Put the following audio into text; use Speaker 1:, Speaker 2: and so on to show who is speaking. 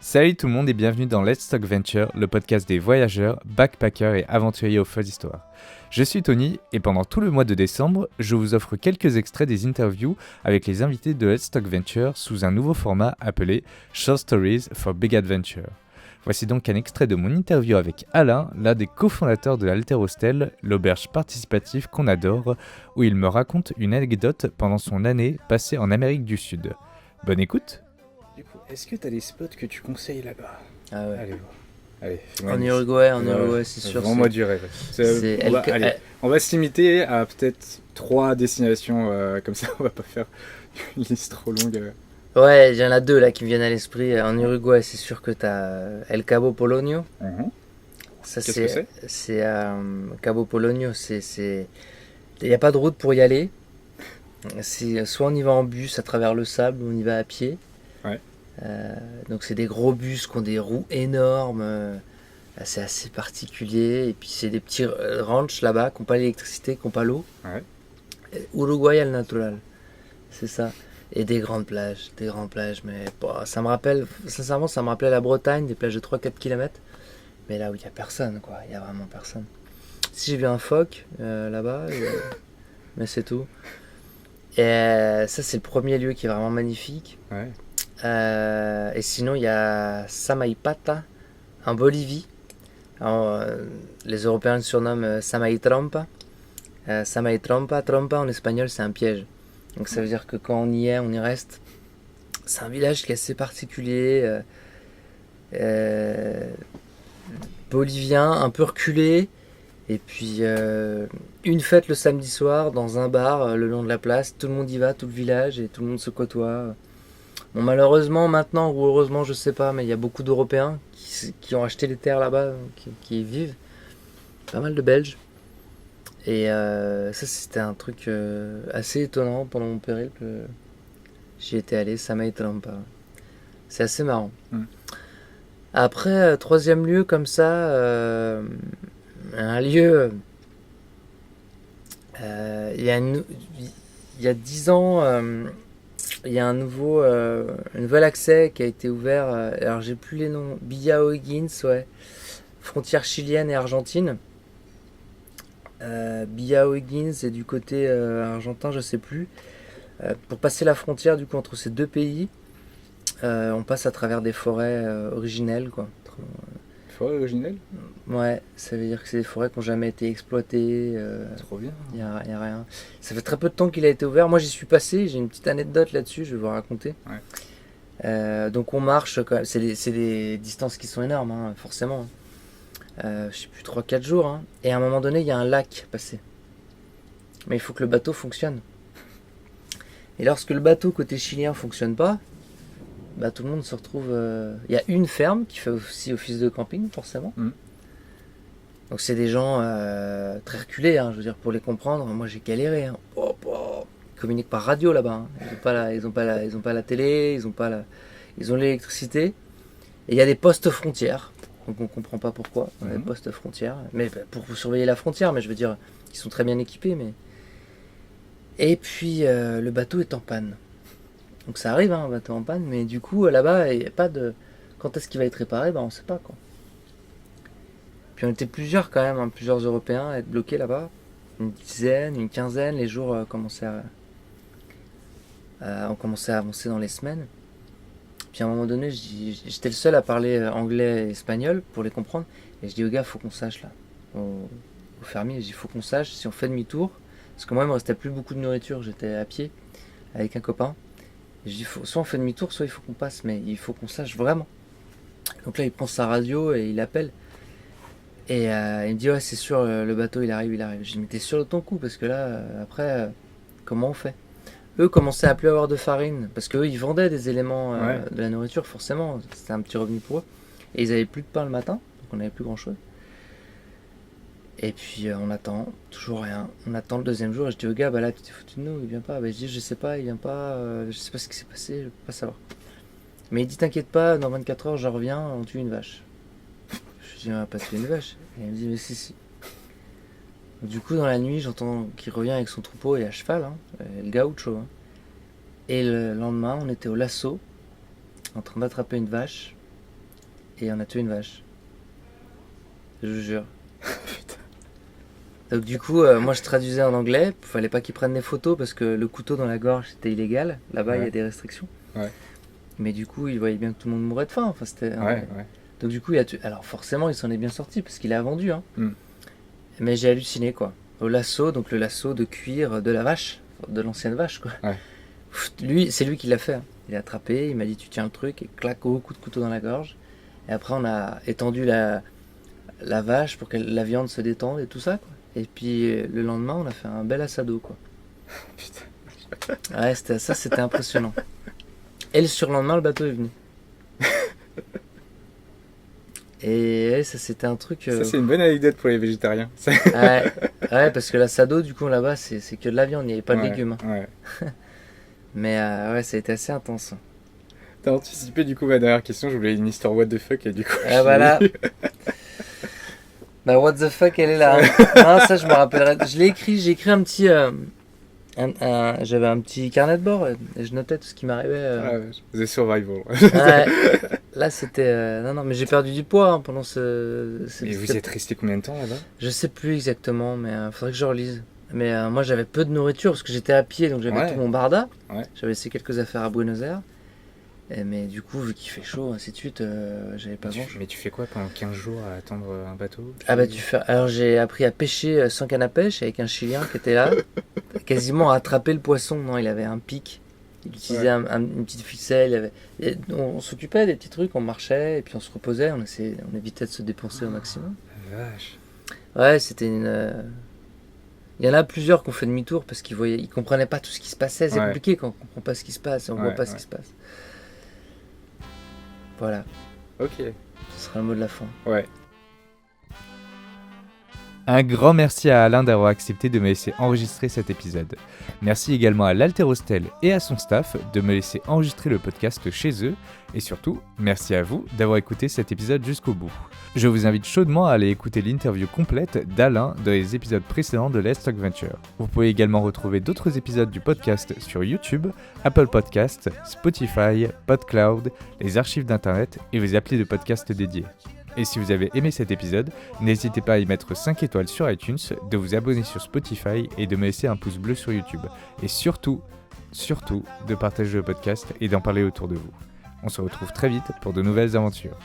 Speaker 1: Salut tout le monde et bienvenue dans Let's Talk Venture, le podcast des voyageurs, backpackers et aventuriers aux folles histoires. Je suis Tony et pendant tout le mois de décembre, je vous offre quelques extraits des interviews avec les invités de Let's Talk Venture sous un nouveau format appelé Short Stories for Big Adventure. Voici donc un extrait de mon interview avec Alain, l'un des cofondateurs de l'Alter Hostel, l'auberge participative qu'on adore, où il me raconte une anecdote pendant son année passée en Amérique du Sud. Bonne écoute!
Speaker 2: Du coup, est-ce que tu as des spots que tu conseilles là-bas?
Speaker 3: Ah ouais.
Speaker 2: Allez, voir. Allez,
Speaker 3: En Uruguay, c'est sûr.
Speaker 2: Vraiment du rêve. On va se limiter à peut-être 3 destinations, comme ça on va pas faire une liste trop longue.
Speaker 3: Ouais, il y en a 2 là qui me viennent à l'esprit. En Uruguay, c'est sûr que tu as El Cabo Polonio. Ça,
Speaker 2: Qu'est-ce que c'est?
Speaker 3: C'est Cabo Polonio, il n'y a pas de route pour y aller. Soit on y va en bus à travers le sable, ou on y va à pied.
Speaker 2: Ouais.
Speaker 3: Donc c'est des gros bus qui ont des roues énormes. C'est assez particulier. Et puis c'est des petits ranchs là-bas qui n'ont pas l'électricité, qui n'ont pas l'eau.
Speaker 2: Ouais.
Speaker 3: Uruguay al natural, c'est ça. Et des grandes plages, mais ça me rappelle, sincèrement, ça me rappelait la Bretagne, des plages de 3-4 km. Mais là où il n'y a personne, quoi, il n'y a vraiment personne. Si j'ai vu un phoque là-bas, mais c'est tout. Et ça, c'est le premier lieu qui est vraiment magnifique.
Speaker 2: Ouais.
Speaker 3: Et sinon, il y a Samaipata, en Bolivie. Alors, les Européens le surnomment Samaitrompa. Samaitrompa, trompa en espagnol, c'est un piège. Donc ça veut dire que quand on y est, on y reste. C'est un village qui est assez particulier, bolivien, un peu reculé. Et puis une fête le samedi soir dans un bar le long de la place. Tout le monde y va, tout le village, et tout le monde se côtoie. Bon, malheureusement maintenant, ou heureusement, je sais pas, mais il y a beaucoup d'Européens qui ont acheté les terres là-bas, qui y vivent. Pas mal de Belges. Et ça, c'était un truc assez étonnant pendant mon périple. J'y étais allé, ça m'a étonné pas. C'est assez marrant. Après, troisième lieu comme ça, un lieu. Il y a 10 ans, il y a un nouvel accès qui a été ouvert. Alors, j'ai plus les noms. Billa O'Higgins, ouais. Frontière chilienne et argentine. Billa O'Higgins et du côté argentin, je sais plus. Pour passer la frontière du coup entre ces deux pays, on passe à travers des forêts originelles, quoi.
Speaker 2: Forêt originelle?
Speaker 3: Ouais, ça veut dire que c'est des forêts qui n'ont jamais été exploitées.
Speaker 2: Trop bien.
Speaker 3: Y a rien. Ça fait très peu de temps qu'il a été ouvert. Moi, j'y suis passé. J'ai une petite anecdote là-dessus. Je vais vous raconter.
Speaker 2: Ouais.
Speaker 3: Donc on marche quand même. C'est des distances qui sont énormes, hein, forcément. Je sais plus, 3-4 jours, hein. Et à un moment donné il y a un lac passé, mais il faut que le bateau fonctionne, et lorsque le bateau côté chilien fonctionne pas, bah, tout le monde se retrouve, il y a une ferme qui fait aussi office de camping forcément. Donc c'est des gens très reculés, hein, je veux dire, pour les comprendre. Moi j'ai galéré, hein. Ils communiquent par radio là-bas, hein. Ils ont pas la télé, ils ont l'électricité, et il y a des postes frontières. Donc on comprend pas pourquoi, les postes frontières, mais pour surveiller la frontière, mais je veux dire, ils sont très bien équipés, mais... Et puis le bateau est en panne. Donc ça arrive, hein, un bateau en panne, mais du coup là-bas, il n'y a pas de... Quand est-ce qu'il va être réparé, bah on sait pas, quoi. Puis on était plusieurs quand même, hein, plusieurs Européens à être bloqués là-bas, une dizaine, une quinzaine, les jours ont commencé à avancer dans les semaines. Puis à un moment donné, j'étais le seul à parler anglais et espagnol pour les comprendre. Et je dis aux gars, faut qu'on sache là. Au fermier, je dis, faut qu'on sache si on fait demi-tour. Parce que moi, il me restait plus beaucoup de nourriture. J'étais à pied avec un copain. Et je dis, soit on fait demi-tour, soit il faut qu'on passe. Mais il faut qu'on sache vraiment. Donc là, il prend sa radio et il appelle. Et il me dit, ouais, c'est sûr, le bateau, il arrive. Je dis, mais t'es sûr de ton coup? Parce que là, après, comment on fait? Eux commençaient à plus avoir de farine, parce qu'eux ils vendaient des éléments de la nourriture, forcément, c'était un petit revenu pour eux. Et ils avaient plus de pain le matin, donc on n'avait plus grand chose. Et puis on attend, toujours rien. On attend le deuxième jour, et je dis au gars, bah là tu t'es foutu de nous, il vient pas. Bah, je dis, je sais pas, il vient pas, je sais pas ce qui s'est passé, je peux pas savoir. Mais il dit, t'inquiète pas, dans 24 heures je reviens, on tue une vache. Je dis, on va pas tuer une vache. Et il me dit, mais si. Du coup, dans la nuit, j'entends qu'il revient avec son troupeau et à cheval, hein, le gaucho. Hein. Et le lendemain, on était au lasso, en train d'attraper une vache. et on a tué une vache. Je vous jure.
Speaker 2: Putain.
Speaker 3: Donc du coup, moi je traduisais en anglais, il fallait pas qu'ils prennent des photos parce que le couteau dans la gorge c'était illégal, là-bas il y a des restrictions.
Speaker 2: Ouais.
Speaker 3: Mais du coup, il voyait bien que tout le monde mourait de faim, enfin c'était...
Speaker 2: Ouais.
Speaker 3: Donc du coup, alors forcément il s'en est bien sorti parce qu'il a vendu, hein.
Speaker 2: Mm.
Speaker 3: Mais j'ai halluciné quoi. Au lasso, donc le lasso de cuir de la vache, de l'ancienne vache quoi.
Speaker 2: Ouais.
Speaker 3: C'est lui qui l'a fait, hein. Il a attrapé, il m'a dit tu tiens le truc et clac, gros coup de couteau dans la gorge. Et après on a étendu la vache pour que la viande se détende et tout ça quoi. Et puis le lendemain on a fait un bel assado quoi.
Speaker 2: Putain.
Speaker 3: Ouais, c'était impressionnant. Et le surlendemain le bateau est venu. Et ça c'était un truc...
Speaker 2: Ça c'est une bonne anecdote pour les végétariens.
Speaker 3: Ouais, parce que l'assado du coup là-bas c'est que de la viande, il n'y avait pas de légumes.
Speaker 2: Ouais.
Speaker 3: Mais ouais, ça a été assez intense.
Speaker 2: T'as anticipé du coup ma dernière question, je voulais une histoire what the fuck et du coup...
Speaker 3: Voilà. Bah what the fuck, elle est là. Hein. Non, ça je me rappellerai. J'ai écrit un petit... j'avais un petit carnet de bord et je notais tout ce qui m'arrivait.
Speaker 2: Ah ouais, je faisais survival.
Speaker 3: Ouais. Là c'était... Non, mais j'ai perdu du poids pendant
Speaker 2: Et vous y êtes resté combien de temps là-bas?
Speaker 3: Je sais plus exactement, mais faudrait que je relise. Mais moi j'avais peu de nourriture parce que j'étais à pied, donc j'avais tout mon barda.
Speaker 2: Ouais.
Speaker 3: J'avais laissé quelques affaires à Buenos Aires. Mais du coup, vu qu'il fait chaud, ainsi de suite, j'avais pas grand chose.
Speaker 2: Mais tu fais quoi pendant 15 jours à attendre un bateau?
Speaker 3: Alors j'ai appris à pêcher sans canne à pêche avec un Chilien qui était là, quasiment à attraper le poisson. Non, il avait un pic. Il utilisait une petite ficelle. On s'occupait des petits trucs, on marchait et puis on se reposait. On évitait de se dépenser au maximum.
Speaker 2: Vache.
Speaker 3: Ouais, c'était une... Il y en a plusieurs qui ont fait demi-tour parce qu'ils comprenaient pas tout ce qui se passait. C'est compliqué quand on comprend pas ce qui se passe et on voit pas ce qui se passe. Voilà.
Speaker 2: Ok.
Speaker 3: Ce sera le mot de la fin.
Speaker 2: Ouais.
Speaker 1: Un grand merci à Alain d'avoir accepté de me laisser enregistrer cet épisode. Merci également à l'Alterostel et à son staff de me laisser enregistrer le podcast chez eux. Et surtout, merci à vous d'avoir écouté cet épisode jusqu'au bout. Je vous invite chaudement à aller écouter l'interview complète d'Alain dans les épisodes précédents de Let's Talk Venture. Vous pouvez également retrouver d'autres épisodes du podcast sur YouTube, Apple Podcasts, Spotify, PodCloud, les archives d'internet et vos applis de podcast dédiés. Et si vous avez aimé cet épisode, n'hésitez pas à y mettre 5 étoiles sur iTunes, de vous abonner sur Spotify et de me laisser un pouce bleu sur YouTube. Et surtout, de partager le podcast et d'en parler autour de vous. On se retrouve très vite pour de nouvelles aventures.